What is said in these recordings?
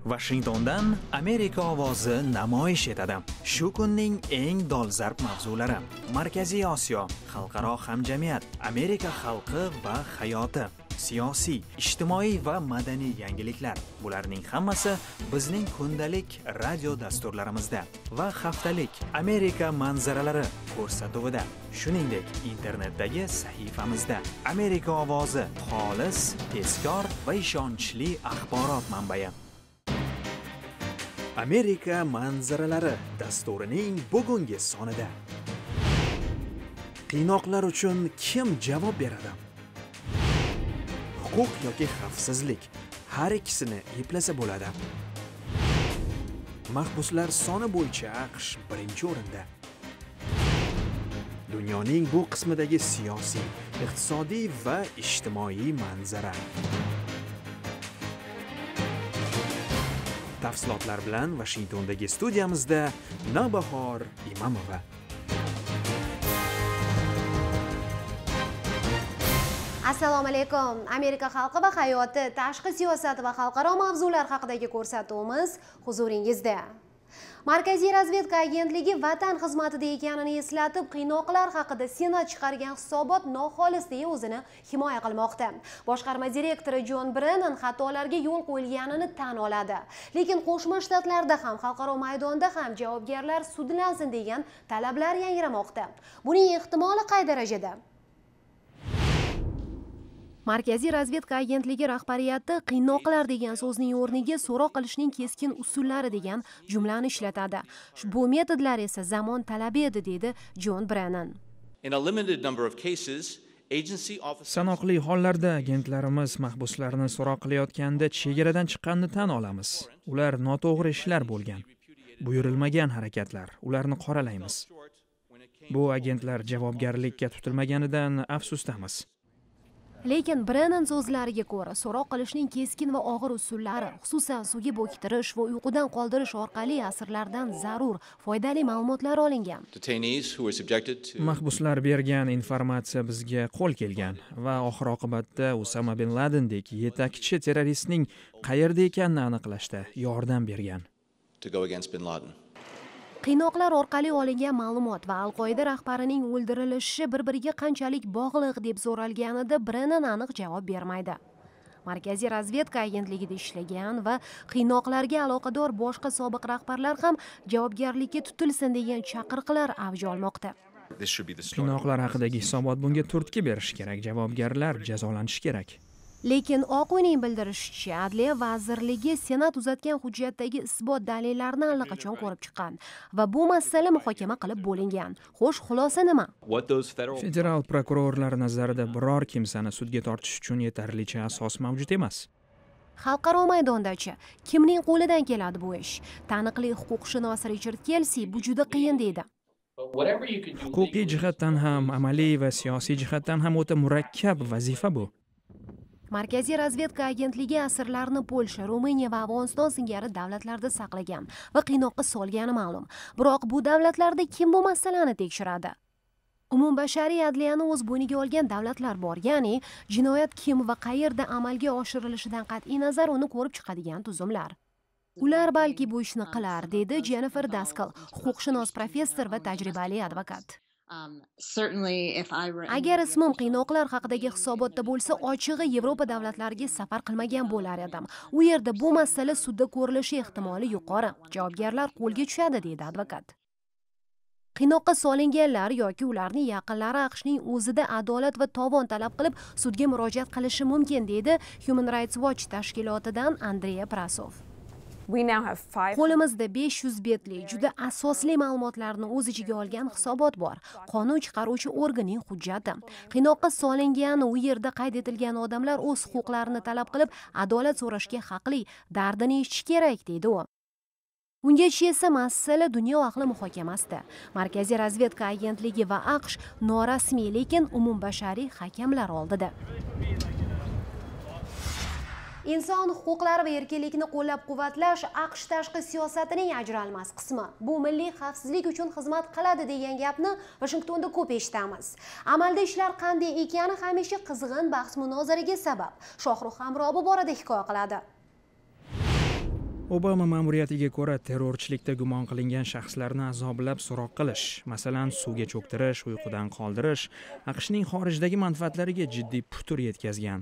Washingtondan Amerika ovozi namoyish etadi. Shu kunning eng dolzarb mavzulari: Markaziy Osiyo, xalqaro hamjamiyat, Amerika xalqi va hayoti, siyosiy, ijtimoiy va madaniy yangiliklar. Bularning hammasi bizning kundalik radio dasturlarimizda va haftalik Amerika manzaralari ko'rsatuvida, shuningdek internetdagi sahifamizda. Amerika ovozi xolis, tezkor va ishonchli axborot manbai. Amerika manzaralari dasturining bugungi sonida qiynoqlar uchun kim javob beradi? Huquq yoki xavfsizlik, har ikkisini eplasa bo'ladi. Mahbuslar soni bo'yicha AQSh birinchi o'rinda. Dunyoning bu qismidagi siyosiy, iqtisodiy va ijtimoiy manzara. Tafsilotlar bilan Washingtondagi studiyamizda Navbahor Imamova. Assalomu alaykum. Amerika xalqi va hayoti, tashqi siyosat va xalqaro mavzular haqidagi ko'rsatuvimiz huzuringizda. Markaziy razvedka agentligi vatan xizmatida ekanini eslatib, qiynoqlar haqida Senat chiqargan hisobot noxolis deya o'zini himoya qilmoqda. Boshqarma direktori Jon Brennan xatolarga yo'l qo'yilganini tan oladi. Lekin Qo'shma Shtatlarda ham, xalqaro maydonda ham javobgarlar sudlansin degan talablar yangramoqda. Buning ehtimoli qay darajada? Markaziy razvedka agentligi rahbariyati qiynoqlar degan so'zning o'rniga so'roq qilishning keskin usullari degan jumlani ishlatadi. Bu metodlar esa zamon talabi edi, dedi Jon Brennan. Sanoqli hollarda agentlarimiz mahbuslarni so'roq qilayotganda chegaradan chiqqanini tan olamiz. Ular noto'g'ri ishlar bo'lgan, buyurilmagan harakatlar, ularni qoralaymiz. Bu agentlar javobgarlikka tutilmaganidan afsusdamiz. Lekin Brennan so'zlariga ko'ra, so'roq qilishning keskin va og'ir usullari, xususan suvga bo'ktirish va uyqudan qoldirish orqali asirlardan zarur, foydali ma'lumotlar olingan. Mahbuslar bergan informatsiya bizga qo'l kelgan va oxir oqibatda Usama bin Ladendek yetakchi terroristning qayerda ekanini aniqlashda yordam bergan. Qiynoqlar orqali olingan ma'lumot va Al-Qoida rahbarining o'ldirilishi bir-biriga qanchalik bog'liq deb so'ralganida Brennan aniq javob bermaydi. Markaziy razvedka agentligida ishlagan va qiynoqlarga aloqador boshqa sobiq rahbarlar ham javobgarlikka tutilsin degan chaqiriqlar avj olmoqda. Qiynoqlar haqidagi hisobot bunga turtki berishi kerak, javobgarlar jazolanishi kerak. Lekin Oq uyning bildirishicha, Adliya vazirligi Senat uzatgan hujjatdagi isbot dalillarni allaqachon ko'rib chiqqan va bu masala muhokama qilib bo'lingan. Xo'sh, xulosa nima? Federal prokurorlar nazarida biror kimsani sudga tortish uchun yetarlicha asos mavjud emas. Xalqaro maydondachi kimning qo'lidan keladi bu ish? Taniqli huquqshunos Richard Kelsey bu juda qiyin deydi. Huquqiy jihatdan ham, amaliy va siyosiy jihatdan ham o'ta murakkab vazifa bu. Markaziy razvedka agentligi asirlarni Polsha, Ruminiya va Afg'oniston singari davlatlarda saqlagan va qiynoqqa solgani ma'lum. Biroq bu davlatlarda kim bu masalani tekshiradi? Umumbashariy adliyani o'z bo'yniga olgan davlatlar bor, ya'ni jinoyat kim va qayerda amalga oshirilishidan qat'iy nazar uni ko'rib chiqadigan tuzumlar. Ular balki bu ishni qilar, dedi Jennifer Daskal, huquqshunos professor va tajribali advokat. Agar ismim qiynoqlar haqidagi hisobotda bo'lsa, ochig'i Yevropa davlatlariga safar qilmagan bo'lar edim. U yerda bu masala sudda ko'rilishi ehtimoli yuqori. Javobgarlar qo'lga tushadi, dedi advokat. Qiynoqqa solinganlar yoki ularning yaqinlari AQShning o'zida adolat va tovon talab qilib sudga murojaat qilishi mumkin, dedi Human Rights Watch tashkilotidan Andrea Prasov. Qo'limizda 500 betli juda asosli ma'lumotlarni o'z ichiga olgan hisobot bor. Qonun chiqaruvchi organning hujjati. Qiynoqqa solingan, u yerda qayd etilgan odamlar o'z huquqlarini talab qilib, adolat so'rashga haqli, dardini eshitish kerak, deydi u. Ungacha esa masala dunyo ahli muhokamasida. Markaziy razvedka agentligi va AQSh norasmiy, lekin umumbashariy hakamlar oldida. Inson huquqlari va erkinlikni qo'llab-quvvatlash AQSh tashqi siyosatining ajralmas qismi. Bu milliy xavfsizlik uchun xizmat qiladi degan gapni Washingtonda ko'p eshitamiz. Amalda ishlar qanday ekani hamisha qizg'in bahs-munozaraga sabab. Shohrux Hamrobi borada hikoya qiladi. Obama ma'muriyatiga ko'ra terrorchilikda gumon qilingan shaxslarni azoblab so'roq qilish, masalan, suvga cho'ktirish, uyqudan qoldirish, AQShning xorijdagi manfaatlariga jiddiy putur yetkazgan.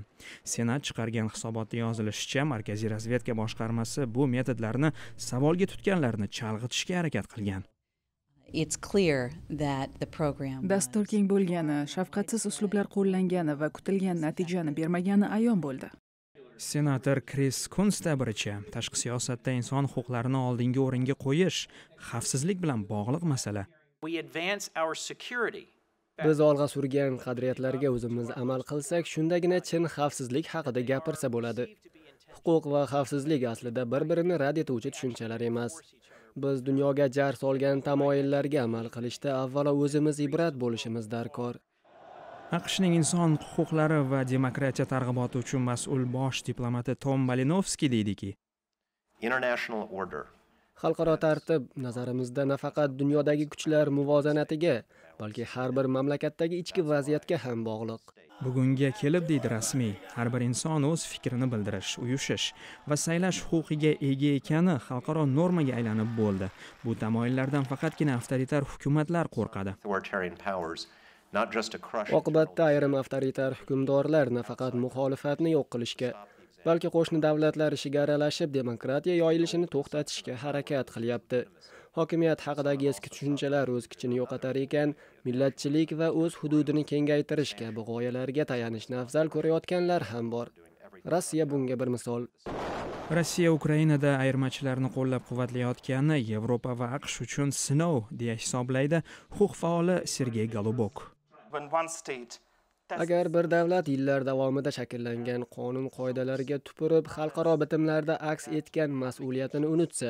Senat chiqargan hisobotda yozilishicha, Markaziy razvedka boshqarmasi bu metodlarni savolga tutganlarni chalg'itishga harakat qilgan. Dastur keng bo'lgani, shafqatsiz uslublar qo'llangani va kutilgan natijani bermagani ayon bo'ldi. Senator Kris Kunz ta'biricha, tashqi siyosatda inson huquqlarini oldingi o'ringa qo'yish xavfsizlik bilan bog'liq masala. Biz olg'a surgan qadriyatlarga o'zimiz amal qilsak, shundagina chin xavfsizlik haqida gapirsa bo'ladi. Huquq va xavfsizlik aslida bir-birini rad etuvchi tushunchalar emas. Biz dunyoga jar solgan tamoyillarga amal qilishda avvalo o'zimiz ibrat bo'lishimiz darkor. AQShning inson huquqlari va demokratiya targ'iboti uchun mas'ul bosh diplomati Tom Malinovskiy deydiki, Xalqaro tartib nazarimizda nafaqat dunyodagi kuchlar muvozanatiga, balki har bir mamlakatdagi ichki vaziyatga ham bog'liq. bugunga kelib deydi rasmiy, har bir inson o'z fikrini bildirish, uyushish va saylash huquqiga ega ekani xalqaro normaga aylanib bo'ldi. Bu tamoyillardan faqatgina avtoritar hukumatlar qo'rqadi. Oqibatda ayrim avtoritar hukmdorlar nafaqat muxolifatni yo'q qilishga, balki qo'shni davlatlar ishiga aralashib demokratiya yoyilishini to'xtatishga harakat qilyapti. Hokimiyat haqidagi eski tushunchalar o'z kuchini yo'qotar ekan, millatchilik va o'z hududini kengaytirish kabi g'oyalarga tayanishni afzal ko'rayotganlar ham bor. Rossiya bunga bir misol. Rossiya Ukrainada ayirmachilarni qo'llab-quvvatlayotgani Yevropa va AQSh uchun sinov deya hisoblaydi huquq faoli Sergey Golubok. Agar bir davlat yillar davomida shakllangan qonun qoidalariga tupurib, xalqaro bitimlarda aks etgan mas'uliyatini unutsa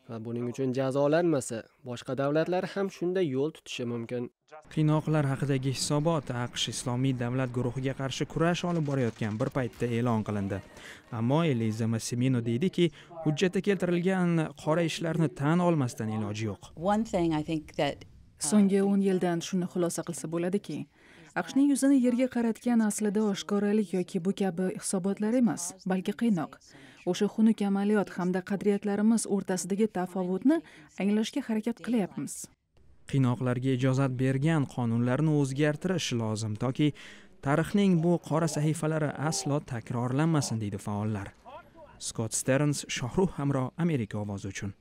va buning uchun jazolanmasa, boshqa davlatlar ham shunday yo'l tutishi mumkin. Qiynoqlar haqidagi hisobot AQSh Islomiy davlat guruhiga qarshi kurash olib borayotgan bir paytda e'lon qilindi. Ammo Eliza Massimino deydiki, hujjatda keltirilgan qora ishlarni tan olmasdan iloji yo'q. So'nggi 10 yildan shuni xulosa qilsa bo'ladiki, AQShning yuzini yerga qaratgan aslida oshkoralik yoki bu kabi hisobotlar emas, balki qiynoq. O'sha xunuk amaliyot hamda qadriyatlarimiz o'rtasidagi tafovutni anglashga harakat qilyapmiz. Qiynoqlarga ijozat bergan qonunlarni o'zgartirish lozim toki tarixning bu qora sahifalari aslo takrorlanmasin deydi faollar. Scott Stearns, Shohruh Hamro, Amerika ovozi uchun.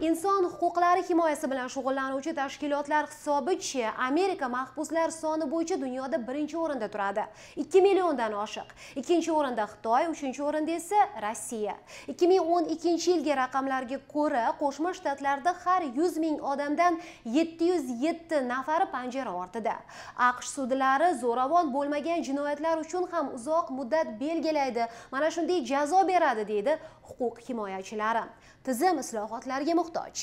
Inson huquqlari himoyasi bilan shug'ullanuvchi tashkilotlar hisobicha Amerika mahbuslar soni bo'yicha dunyoda birinchi o'rinda turadi. 2 milliondan oshiq. Ikkinchi o'rinda Xitoy, uchinchi o'rinda esa Rossiya. 2012 yilgi raqamlarga ko'ra, Qo'shma Shtatlarda har 100 ming odamdan 707 nafari panjara ortida. AQSh sudlari zo'ravon bo'lmagan jinoyatlar uchun ham uzoq muddat belgilaydi. Mana shunday jazo beradi, deydi huquq himoyachilari. Tizim islohotlarga muhtoj.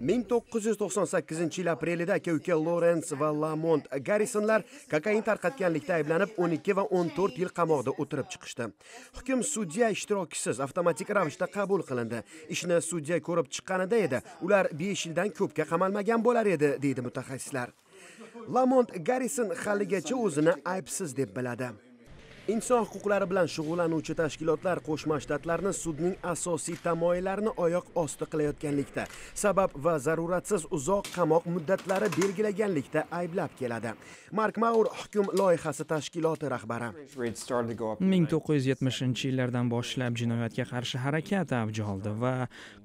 1998 yil aprelida aka-uka Lawrence va Lamont Garrisonlar kokain tarqatganlikda ayblanib 12 va 14 yil qamoqda o'tirib chiqishdi. Hukm sudya ishtirokisiz avtomatik ravishda qabul qilindi. Ishni sudya ko'rib chiqqanida edi, ular 5 yildan ko'pga qamalmagan bo'lar edi, deydi mutaxassislar. Lamont Garrison haligacha o'zini aybsiz deb biladi. Inson huquqlari bilan shug'ullanuvchi tashkilotlar Qo'shma Shtatlarni sudning asosiy tamoyillarini oyoq osti qilayotganlikda, sabab va zaruratsiz uzoq qamoq muddatlari belgilaganlikda ayblab keladi. Mark Maur hukm loyihasi tashkiloti rahbari. 1970-yillardan boshlab jinoyatga qarshi harakat avj oldi va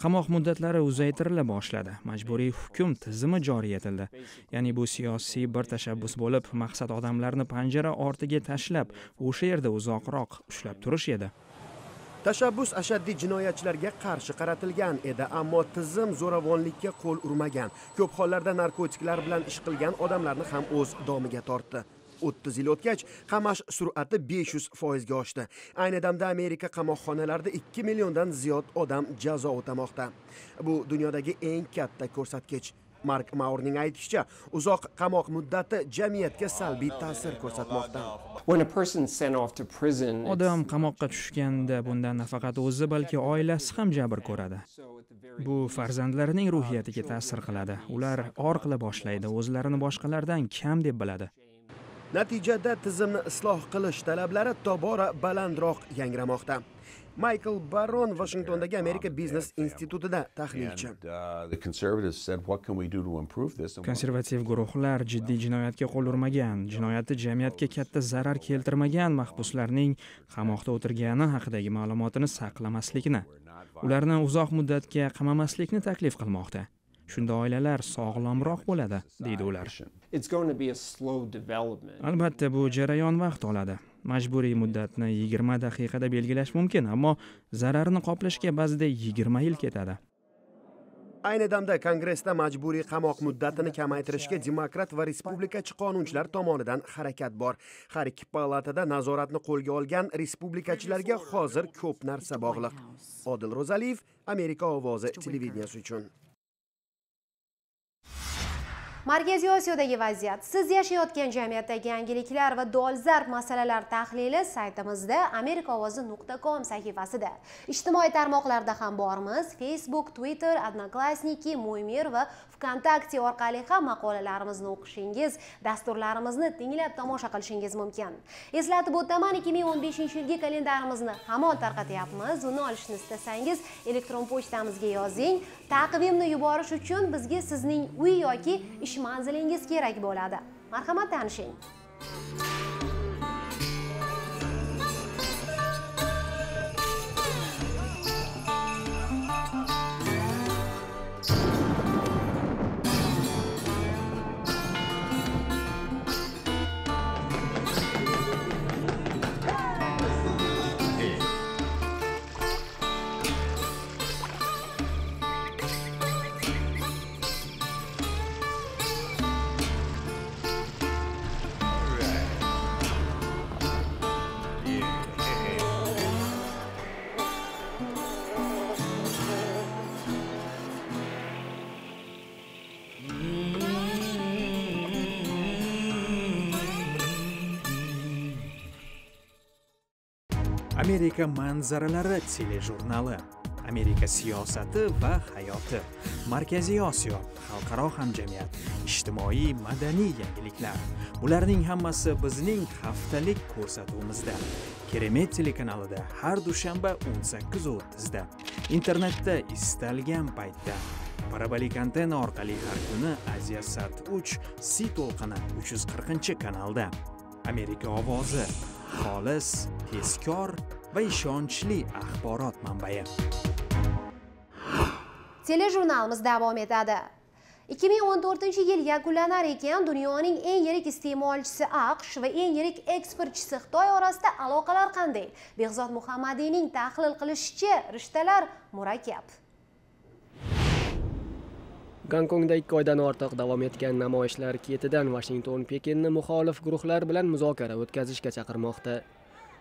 qamoq muddatlari uzaytirila boshladi. Majburiy hukm tizimi joriy etildi. Ya'ni bu siyosiy bir tashabbus bo'lib, maqsad odamlarni panjara ortiga tashlab, o'sha yerda uzoqroq ushlab turish edi. Tashabbus ashaddiy jinoyatchilarga qarshi qaratilgan edi, ammo tizim zo'ravonlikka qo'l urmagan. Ko'p hollarda narkotiklar bilan ish qilgan odamlarni ham o'z domiga tortdi. 30 yil o'tgach, qamash sur'ati 500% ga oshdi. Ayni damda Amerika qamoqxonalarida 2 milliondan ziyod odam jazo o'tamoqda. Bu dunyodagi eng katta ko'rsatkich. Mark Maurning aytishicha, uzoq qamoq muddati jamiyatga salbiy ta'sir ko'rsatmoqda. Odam qamoqqa tushganda bundan nafaqat o'zi, balki oilasi ham jabr ko'radi. Bu farzandlarining ruhiyatiga ta'sir qiladi. Ular or qila boshlaydi, o'zlarini boshqalardan kam deb biladi. Natijada tizimni isloh qilish talablari tobora balandroq yangramoqda. Michael Barron Washingtondagi Amerika biznes institutida tahlilchi. Konservativ guruhlar jiddiy jinoyatga qo'l urmagan, jinoyatni jamiyatga katta zarar keltirmagan mahbuslarning qamoqda o'tirgani haqidagi ma'lumotini saqlamaslikni, ularni uzoq muddatga qamamaslikni taklif qilmoqda. Shunda oilalar sog'lomroq bo'ladi, deydi ular. Albatta, bu jarayon vaqt oladi. Majburiy muddatni 20 daqiqada belgilash mumkin, ammo zararni qoplashga ba'zida 20 yil ketadi. Ayni damda Kongressda majburiy qamoq muddatini kamaytirishga demokrat va respublikachi qonunchilar tomonidan harakat bor. Har ikki palatada nazoratni qo'lga olgan respublikachilarga hozir ko'p narsa bog'liq. Odil Ro'zaliyev, Amerika ovozi televideniyasi uchun. Markaziy Osiyodagi vaziyat, siz yashayotgan jamiyatdagi yangiliklar va dolzarb masalalar tahlili saytimizda amerikaovozi.com sahifasida. Ijtimoiy tarmoqlarda ham bormiz. Facebook, Twitter, Odnoklassniki, Muymir va Vkontakte orqali ham maqolalarimizni o'qishingiz, dasturlarimizni tinglab tomosha qilishingiz mumkin. Eslatib o'taman, 2015-yilgi kalendarimizni hamon tarqatyapmiz. Uni olishni istasangiz, elektron pochtamizga yozing. Taqvimni yuborish uchun bizga sizning uy yoki ish manzilingiz kerak bo'ladi. Marhamat, tanishing. Amerika manzaralari telejurnali, Amerika siyosati va hayoti, Markaziy Osiyo, xalqaro hamjamiyat, ijtimoiy madaniy yangiliklar. Bularning hammasi bizning haftalik ko'rsatuvimizda. Keremet telekanalida har dushanba 18:30 da. Internetda istalgan paytda. Parabolik antena orqali har kuni Aziya Sat 3 C to'lqini 340-kanalda. Amerika ovozi, xolis, tezkor va ishonchli axborot manbai. Telejurnalimiz davom etadi. 2014-yil yakunlanar ekan dunyoning eng yirik iste'molchisi AQSh va eng yirik eksportchisi Xitoy orasida aloqalar qanday? Behzod Muhammadiyning tahlil qilishicha, rishtalar murakkab. Gonkongda 2 oydan ortiq davom etgan namoyishlar ketidan Washington Pekinni muxolif guruhlar bilan muzokara o'tkazishga chaqirmoqda.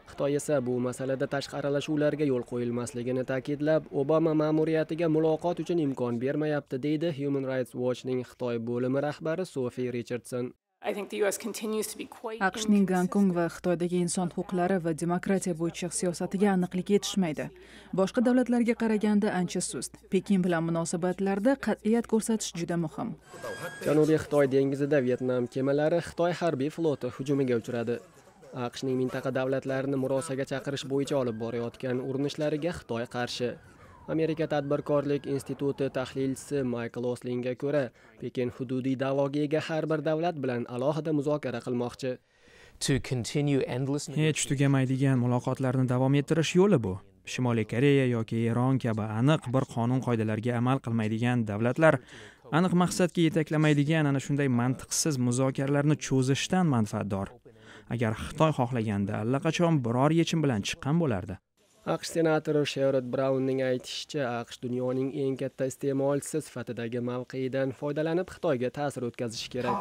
Xitoy esa bu masalada tashqi aralashuvlarga yo'l qo'yilmasligini ta'kidlab, Obama ma'muriyatiga muloqot uchun imkon bermayapti, deydi Human Rights Watchning Xitoy bo'limi rahbari Sophie Richardson. AQShning Gonkong va Xitoydagi inson huquqlari va demokratiya bo'yicha siyosatiga aniqlik yetishmaydi. Boshqa davlatlarga qaraganda ancha sust. Pekin bilan munosabatlarda qat'iyat ko'rsatish juda muhim. Janubiy Xitoy dengizida Vyetnam kemalari Xitoy harbiy floti hujumiga uchradi. AQShning mintaqa davlatlarini murosaga chaqirish bo'yicha olib borayotgan urinishlariga Xitoy qarshi. Amerika tadbirkorlik instituti tahlilchisi Michael Oslingga ko'ra, Pekin hududiy da'voga ega har bir davlat bilan alohida muzokara qilmoqchi. Hech tugamaydigan muloqotlarni davom ettirish yo'li bu. Shimoliy Koreya yoki Eron kabi aniq bir qonun qoidalarga amal qilmaydigan davlatlar aniq maqsadga yetaklamaydigan ana shunday mantiqsiz muzokaralarni cho'zishdan manfaatdor. Agar Xitoy xohlaganda allaqachon biror yechim bilan chiqqan bo'lardi. AQSh senatori Sherrod Brownning aytishicha, AQSh dunyoning eng katta iste'molchisi sifatidagi mavqeidan foydalanib Xitoyga ta'sir o'tkazishi kerak.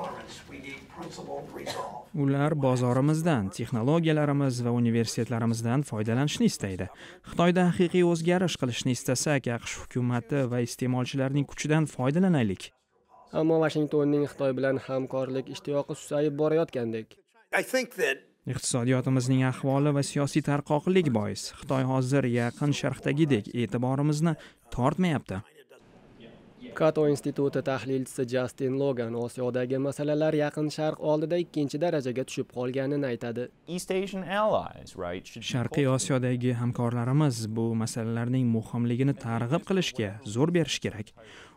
Ular bozorimizdan, texnologiyalarimiz va universitetlarimizdan foydalanishni istaydi. Xitoyda haqiqiy o'zgarish qilishni istasak, AQSh hukumati va iste'molchilarning kuchidan foydalanaylik. Ammo Washingtonning Xitoy bilan hamkorlik ishtiyoqi susayib borayotgandek. Iqtisodiyotimizning ahvoli va siyosiy tarqoqlik bois Xitoy hozir yaqin sharqdagidek e'tiborimizni tortmayapti. Cato instituti tahlilchisi Justin Logan Osiyodagi masalalar Yaqin Sharq oldida ikkinchi darajaga tushib qolganini aytadi. Sharqiy Osiyodagi hamkorlarimiz bu masalalarning muhimligini targ'ib qilishga zo'r berish kerak.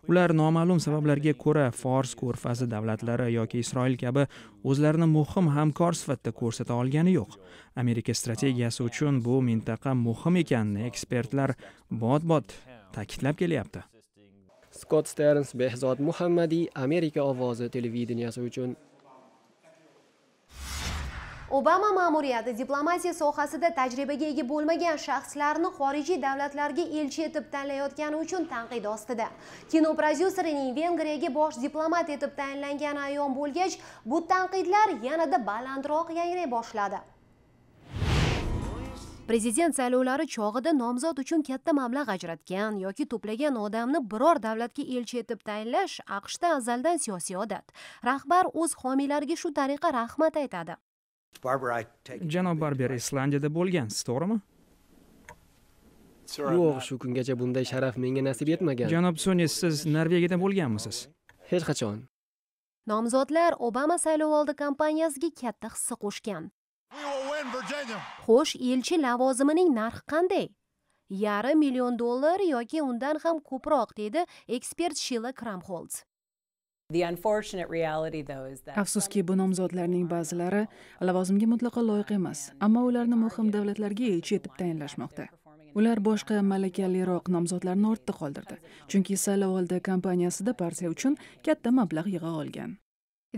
Ular noma'lum sabablarga ko'ra Fors ko'rfazi davlatlari yoki Isroil kabi o'zlarini muhim hamkor sifatida ko'rsata olgani yo'q. Amerika strategiyasi uchun bu mintaqa muhim ekanini ekspertlar bot-bot ta'kidlab kelyapti. Scott Stearns Behzod Muhammadiy, Amerika ovozi televideniyasi uchun. Obama ma'muriyati diplomatiya sohasida tajribaga ega bo'lmagan shaxslarni xorijiy davlatlarga elchi etib tanlayotgani uchun tanqid ostida. Kino prodyuserining Vengriyaga bosh diplomat etib tayinlangani ayon bo'lgach, bu tanqidlar yanada balandroq yangray boshladi. Prezident saylovlari chog'ida nomzod uchun katta mablag' ajratgan yoki to'plagan odamni biror davlatga elchi etib tayinlash AQShda azaldan siyosiy odat. Rahbar o'z homiylariga shu tariqa rahmat aytadi. Janob Barber Islandiyada bo'lgansiz, to'g'rimi? Yo'q, shu kungacha bunday sharaf menga nasib etmagan. Janob Sonis, siz Norvegiyada bo'lganmisiz? Hech qachon. Nomzodlar Obama saylovoldi kampaniyasiga katta hissa qo'shgan. Xo'sh, elchi lavozimining narxi qanday? $500 million yoki undan ham ko'proq, dedi ekspert Sheila Kramholz. Afsuski, bu nomzodlarning ba'zilari lavozimga mutlaqo loyiq emas, ammo ularni muhim davlatlarga elchi etib tayinlashmoqda. Ular boshqa malakaliroq nomzodlarni ortda qoldirdi, chunki saylovoldi kampaniyasida partiya uchun katta mablag' yig'a olgan.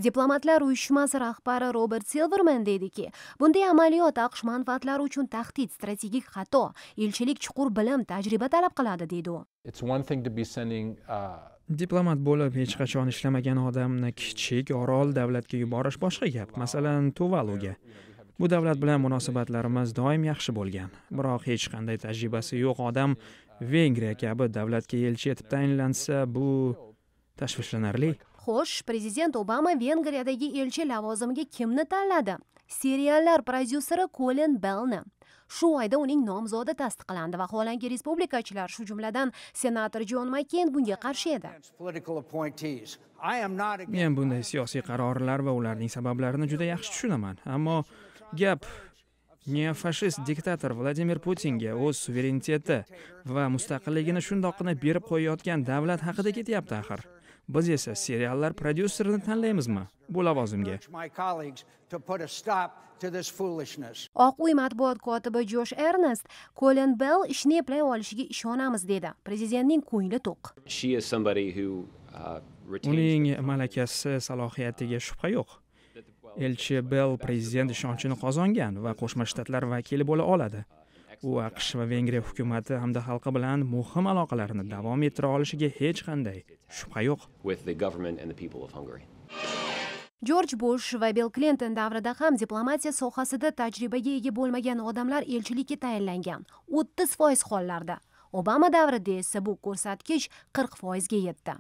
Diplomatlar uyushmasi rahbari Robert Silverman deydiki, bunday amaliyot AQSh manfaatlari uchun tahdid, strategik xato, elchilik chuqur bilim, tajriba talab qiladi, deydi u. Diplomat bo'lib hech qachon ishlamagan odamni kichik orol davlatga yuborish boshqa gap, masalan Tuvaluga. Bu davlat bilan munosabatlarimiz doim yaxshi bo'lgan, biroq hech qanday tajribasi yo'q odam Vengriya kabi davlatga elchi etib tayinlansa, bu tashvishlanarli. Xo'sh, prezident Obama Vengriyadagi elchi lavozimiga kimni tanladi? Seriallar prodyuseri Colin Bellni. Shu oyda uning nomzodi tasdiqlandi, vaholanki respublikachilar, shu jumladan senator John McCain bunga qarshi edi. Men bunday siyosiy qarorlar va ularning sabablarini juda yaxshi tushunaman, ammo gap neofashist diktator Vladimir Putinga o'z suvereniteti va mustaqilligini shundoqqina berib qo'yayotgan davlat haqida ketyapti axir. Biz esa seriallar prodyuserini tanlaymizmi bu lavozimga? Oq uy matbuot kotibi Josh Ernest Colin Bell ishni eplay olishiga ishonamiz, dedi. Prezidentning ko'ngli to'q. Uning malakasi, salohiyatiga shubha yo'q. Elchi Bell prezident ishonchini qozongan va Qo'shma Shtatlar vakili bo'la oladi. U AQSh va Vengriya hukumati hamda xalqi bilan muhim aloqalarni davom ettira olishiga hech qanday shubha yo'q. George Bush va Bill Clinton davrida ham diplomatiya sohasida tajribaga ega bo'lmagan odamlar elchilikka tayinlangan. 30% hollarda. Obama davrida esa bu ko'rsatkich 40% ga yetdi.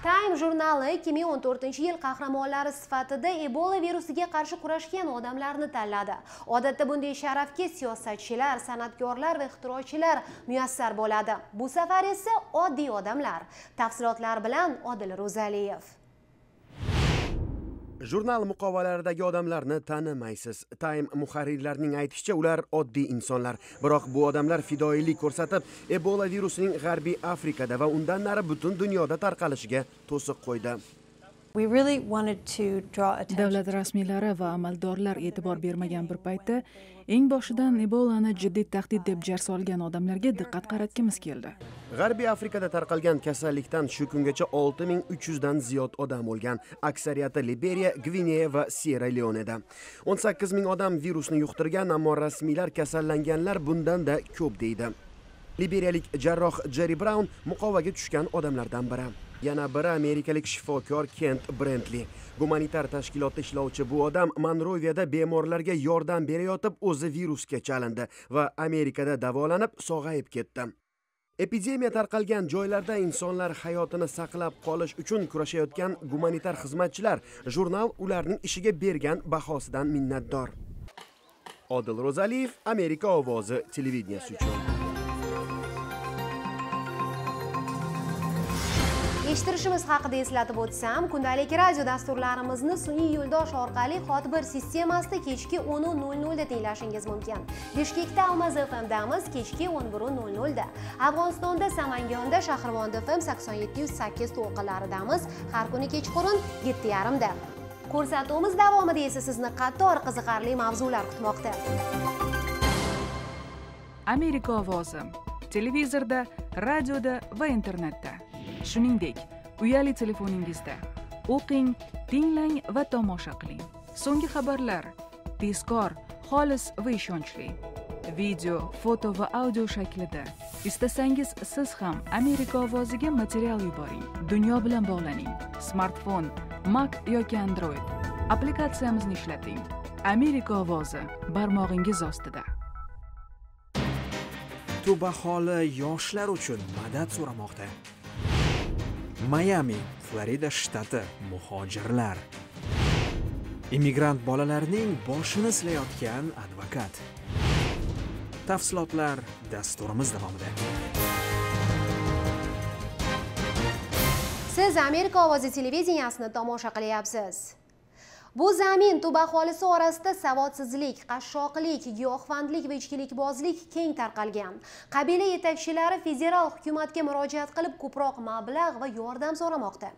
Time jurnali 2014-yil qahramonlari sifatida Ebola virusiga qarshi kurashgan odamlarni tanladi. Odatda bunday sharafga siyosatchilar, san'atkorlar va ixtirochilar muyassar bo'ladi. Bu safar esa oddiy odamlar. Tafsilotlar bilan Odil Ro'zaliyev. Jurnal muqovalaridagi odamlarni tanimaysiz. Time muharrirlarining aytishicha, ular oddiy insonlar. Biroq bu odamlar fidoyilik ko'rsatib, Ebola virusining G'arbiy Afrikada va undan nari butun dunyoda tarqalishiga to'siq qo'ydi. Davlat rasmiylari va amaldorlar e'tibor bermagan bir paytda eng boshidan Ebolani jiddiy tahdid deb jar solgan odamlarga diqqat qaratgimiz keldi. G'arbiy Afrikada tarqalgan kasallikdan shu kungacha 6300 dan ziyod odam o'lgan. Aksariyati Liberiya, Gvineya va Sierra Leoneda. 18000 odam virusni yuqtirgan, ammo rasmiylar kasallanganlar bundan-da ko'p deydi. Liberiyalik jarroh Jerry Brown muqovaga tushgan odamlardan biri. Yana biri amerikalik shifokor Kent Brentley. Gumanitar tashkilotda ishlovchi bu odam Monroviyada bemorlarga yordam berayotib o'zi virusga chalindi va Amerikada davolanib sog'ayib ketdi. Epidemiya tarqalgan joylarda insonlar hayotini saqlab qolish uchun kurashayotgan gumanitar xizmatchilar jurnal ularning ishiga bergan bahosidan minnatdor. Odil Ro'zaliyev, Amerika ovozi televideniyasi uchun. Eshittirishimiz haqida eslatib o'tsam, kundalik radio dasturlarimizni sun'iy yo'ldosh orqali Xotbir sistemasida kechki 10:00 da tinglashingiz mumkin. Bishkekda Almaz FM'damiz kechki 11:00 da. Afg'onistonda Samangonda Shahrivon FM 87.8 to'lqinlaridamiz har kuni kechqurun 7:30 da. Ko'rsatuvimiz davomida esa sizni qator qiziqarli mavzular kutmoqda. Amerika ovozi televizorda, radioda va internetda. Shuningdek, uyali telefoningizda. O'qing, tinglang va tomosha qiling. So'nggi xabarlar tezkor, xolis va ishonchli. Video, foto va audio shaklida. Istasangiz siz ham Amerika ovoziga material yuboring. Dunyo bilan bog'laning. Smartfon, Mac yoki Android. Applikatsiyamizni ishlating. Amerika ovozi barmog'ingiz ostida. Tubaholi yoshlar uchun madad so'ramoqda. Miami, Florida shtati muhojirlar. Immigrant bolalarning boshini silayotgan advokat. Tafsilotlar dasturimiz davomida. Siz Amerika ovozi televideniyasini tomosha qilyapsiz. Bu zamin tub aholisi orasida savodsizlik, qashshoqlik, giyohvandlik va ichkilikbozlik keng tarqalgan. Qabila yetakchilari federal hukumatga murojaat qilib ko'proq mablag' va yordam so'ramoqda.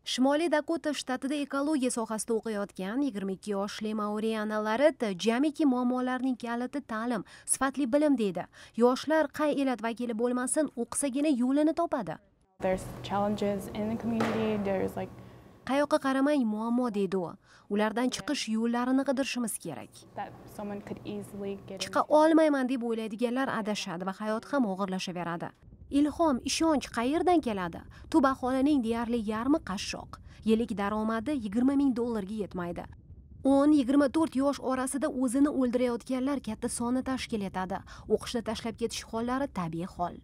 Shimoliy Dakota shtatida ekologiya sohasida o'qiyotgan 22 yoshli Mauriana Laret jamiki muammolarning kaliti ta'lim, sifatli bilim deydi. Yoshlar qay elat vakili bo'lmasin, o'qisagina yo'lini topadi. There's challenges in the community. There's Qayoqqa qaramang muammo deydi u. Ulardan chiqish yo'llarini qidirishimiz kerak. that someone could easily get Chiqa olmayman deb o'ylaydiganlar adashadi va hayot ham og'irlashaveradi. Ilhom, ishonch qayerdan keladi? Tub aholining deyarli yarmi qashshoq. Yillik daromadi $20,000 yetmaydi. 10-24 yosh orasida o'zini o'ldirayotganlar katta sonni tashkil etadi. O'qishni tashlab ketish hollari tabiiy hol.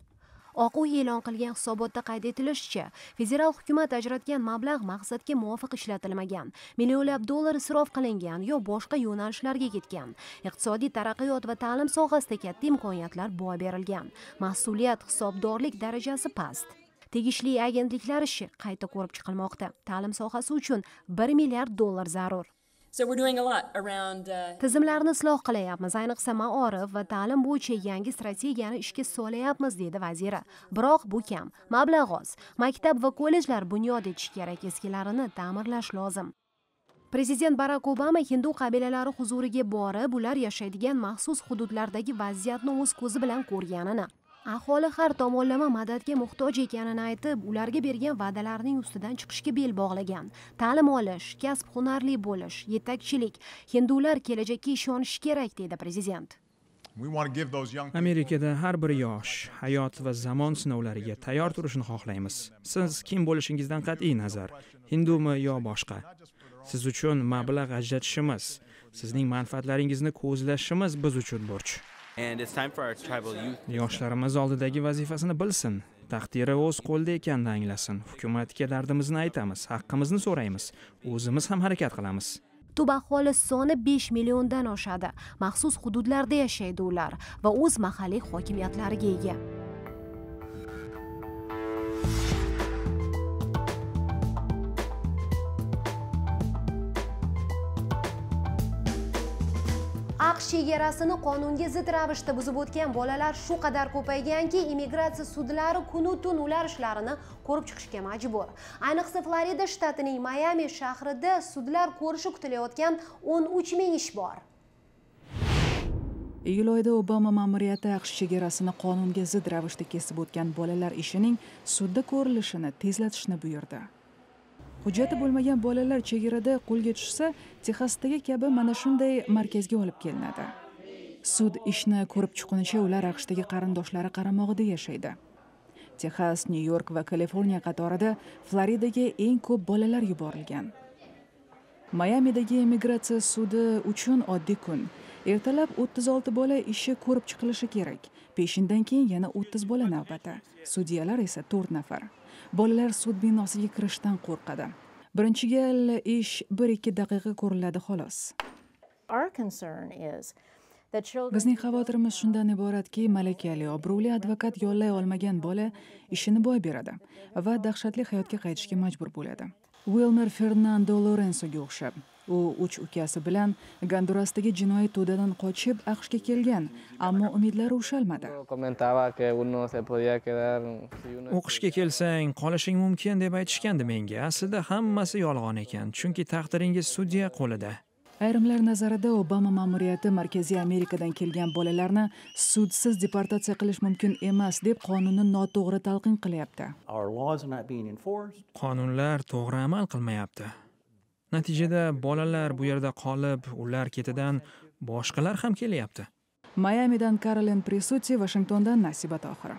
Oq uy e'lon qilgan hisobotda qayd etilishicha, federal hukumat ajratgan mablag' maqsadga muvofiq ishlatilmagan, millionlab dollar isrof qilingan yo boshqa yo'nalishlarga ketgan. Iqtisodiy taraqqiyot va ta'lim sohasida katta imkoniyatlar boy berilgan. Mas'uliyat, hisobdorlik darajasi past. Tegishli agentliklar ishi qayta ko'rib chiqilmoqda. Ta'lim sohasi uchun $1 milliard zarur. So we're doing a lot around Tizimlarni isloh qilayapmiz, ayniqsa ma'orif va ta'lim bo'yicha yangi strategiyani ishga solayapmiz, dedi vaziri. Biroq bu kam, mablag' oz. Maktab va kollejlar bunyod etish kerak, eskilarini ta'mirlash lozim. Prezident Barack Obama hindu qabilalari huzuriga borib, ular yashaydigan maxsus hududlardagi vaziyatni o'z ko'zi bilan ko'rganini, aholi har tomonlama madadga muhtoj ekanini aytib, ularga bergan va'dalarning ustidan chiqishga bel bog'lagan. Ta'lim olish, kasb hunarli bo'lish, yetakchilik, hindular kelajakka ishonishi kerak, dedi prezident. Amerikada har bir yosh hayot va zamon sinovlariga tayyor turishni xohlaymiz. Siz kim bo'lishingizdan qat'iy nazar, hindumi yo boshqa, siz uchun mablag' ajratishimiz, sizning manfaatlaringizni ko'zlashimiz biz uchun burch. Yoshlarimiz oldidagi vazifasini bilsin, taqdiri o'z qo'lida ekanini anglasin. Hukumatga dardimizni aytamiz, haqqimizni so'raymiz, o'zimiz ham harakat qilamiz. Tub aholi soni 5 milliondan oshadi. Maxsus hududlarda yashaydi ular va o'z mahalliy hokimiyatlariga ega. AQSh chegarasini qonunga zid ravishda buzib o'tgan bolalar shu qadar ko'payganki, immigratsiya sudlari kunu tun ular ishlarini ko'rib chiqishga majbur. Ayniqsa Florida shtatining Miami shahrida sudlar ko'rishi kutilayotgan 13 ming ish bor. Iyul oyida Obama ma'muriyati AQSh chegarasini qonunga zid ravishda kesib o'tgan bolalar ishining sudda ko'rilishini tezlatishni buyurdi. Hujjati bo'lmagan bolalar chegarada qo'lga tushsa, Texasdagi kabi mana shunday markazga olib kelinadi. Sud ishni ko'rib chiqqunicha ular AQShdagi qarindoshlari qaramog'ida yashaydi. Texas, Nyu-York va Kaliforniya qatorida Floridaga eng ko'p bolalar yuborilgan. Miamidagi immigratsiya sudi uchun oddiy kun. Ertalab 36 bola ishi ko'rib chiqilishi kerak. Peshindan keyin yana 30 bola navbati. Sudyalar esa 4 nafar. Bolalar sud binosiga kirishdan qo'rqadi. Birinchi gal ish 1-2 daqiqa ko'riladi xolos. Our concern is Bizning xavotirimiz shundan iboratki, malakali, obro'li advokat yollay olmagan bola ishini boy beradi va dahshatli hayotga qaytishga majbur bo'ladi. Wilmer Fernando Lorenzoga o'xshab, u 3 ukasi bilan Gondurasdagi jinoiy to'dadan qochib AQShga kelgan, ammo umidlari ushalmadi. O'qishga kelsang qolishing mumkin deb aytishgandi menga. Aslida hammasi yolg'on ekan, chunki taqdiringiz sudya qo'lida. Ayrimlar nazarida Obama ma'muriyati Markaziy Amerikadan kelgan bolalarni sudsiz deportatsiya qilish mumkin emas deb qonunni noto'g'ri talqin qilyapti. Qonunlar to'g'ri amal qilmayapti. Natijada bolalar bu yerda qolib, ular ketidan boshqalar ham kelyapti. Mayamidan Carolyn Presutti, Washingtondan Nasiba Tohir.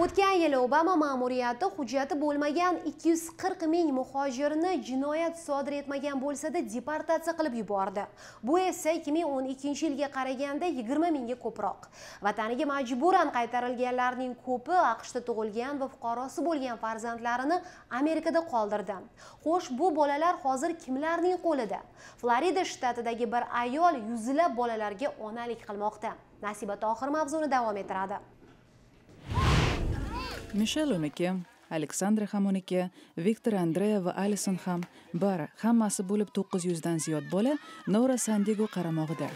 O'tgan yili Obama ma'muriyati hujjati bo'lmagan 240 ming muhojirni jinoyat sodir etmagan bo'lsa-da deportatsiya qilib yubordi. Bu esa 2012-yilga qaraganda 20 mingga ko'proq. Vataniga majburan qaytarilganlarning ko'pi AQShda tug'ilgan va fuqarosi bo'lgan farzandlarini Amerikada qoldirdi. Xo'sh, bu bolalar hozir kimlarning qo'lida? Florida shtatidagi bir ayol yuzlab bolalarga onalik qilmoqda. Nasiba Tohir mavzuni davom ettiradi. Michelle uniki, Aleksandra ham uniki, Viktor Andrea va Alison ham bari, hammasi bo'lib 900 dan ziyod bola Nora Sandiego qaramog'ida.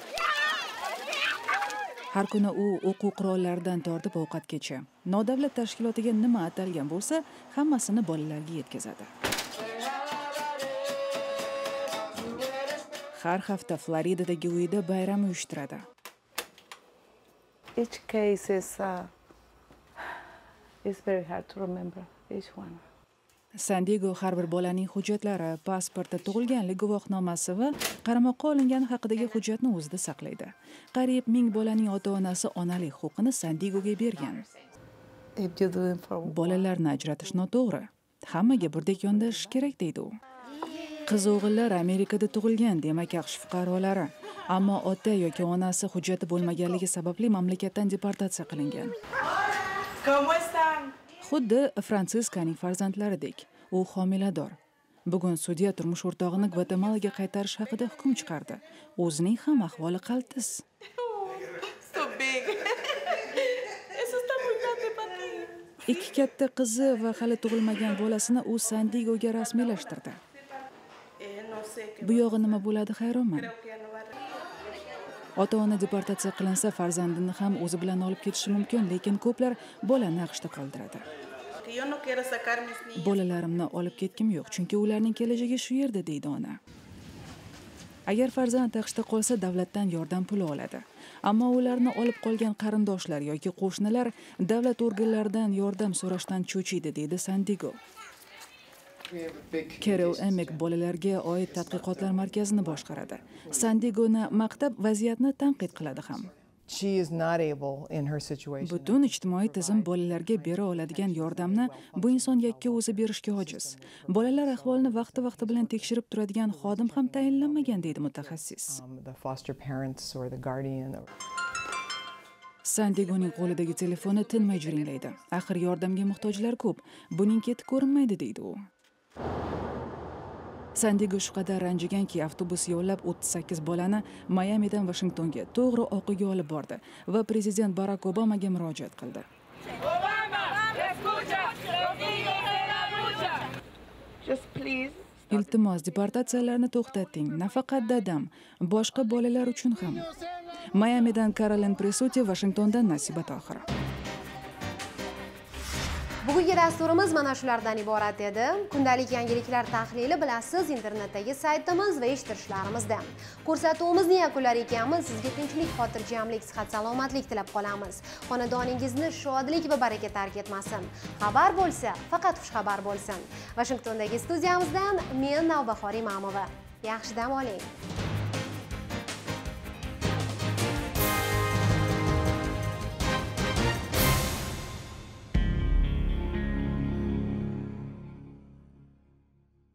Har kuni u o'quv qurollaridan tortib ovqatgacha nodavlat tashkilotiga nima atalgan bo'lsa, hammasini bolalarga yetkazadi. Har hafta Floridadagi uyida bayram uyushtiradi. Each case is It's very hard to remember each one. Sandiego har bir bolaning hujjatlari, pasporti, tug'ilganlik guvohnomasi va qaramoqqa olingani haqidagi hujjatni o'zida saqlaydi. Qariyb 1000 bolaning ota-onasi onalik huquqini Sandiegoga bergan. Bolalarni ajratish noto'g'ri. Hammaga birdek yondashish kerak deydi u. Qiz-o'g'illar Amerikada tug'ilgan, demak AQSh fuqarolari, ammo ota yoki onasi hujjati bo'lmaganligi sababli mamlakatdan deportatsiya qilingan. Xuddi Fransiskaning farzandlaridek, u homilador. Bugun sudya turmush o'rtog'ini Gvatemalaga qaytarish haqida hukm chiqardi. O'zining ham ahvoli qaltis. Ikki katta qizi va hali tug'ilmagan bolasini u Sandiegoga rasmiylashtirdi. Bu yog'i nima bo'ladi, hayronman. Ota-ona deportatsiya qilinsa, farzandini ham o'zi bilan olib ketishi mumkin, lekin ko'plar bolani AQShda qoldiradi. Bolalarimni olib ketgim yo'q, chunki ularning kelajagi shu yerda, deydi ona. Agar farzand AQShda qolsa, davlatdan yordam puli oladi. Ammo ularni olib qolgan qarindoshlar yoki qo'shnilar davlat organlaridan yordam so'rashdan cho'chiydi, deydi Sandiego. Carol Emek bolalarga oid tadqiqotlar markazini boshqaradi. Sandiegoni maqtab, vaziyatni tanqid qiladi ham. Butun ijtimoiy tizim bolalarga bera oladigan yordamni bu inson yakka o'zi berishga ojiz. Bolalar ahvolini vaqti bilan tekshirib turadigan xodim ham tayinlanmagan, deydi mutaxassis. Sandiegoning qo'lidagi telefoni tinmay jiringlaydi. Axir yordamga muhtojlar ko'p. Buning keti ko'rinmaydi, deydi u. Sandiego shu qadar ranjiganki, avtobus yo'llab 38 bolani Mayamidan Washingtonga to'g'ri Oqiga olib bordi va prezident Barack Obamaga murojaat qildi. Iltimos, deportatsiyalarni to'xtating, nafaqat dadam, boshqa bolalar uchun ham. Mayamidan Carolyn Presutti, Washingtondan Nasiba Tohir. Bugungi dasturimiz mana shulardan iborat edi. Kundalik yangiliklar tahlili bilan siz internetdagi saytimiz va eshittirishlarimizda. Ko'rsatuvimizni yakunlar ekanmiz. Sizga tinchlik, xotirjamlik, sihat, salomatlik tilab qolamiz. Xonadoningizni shodlik va baraka tark etmasin. Xabar bo'lsa, faqat xush xabar bo'lsin. Washingtondagi studiyamizdan men Navbahor Imamova. Yaxshi dam oling.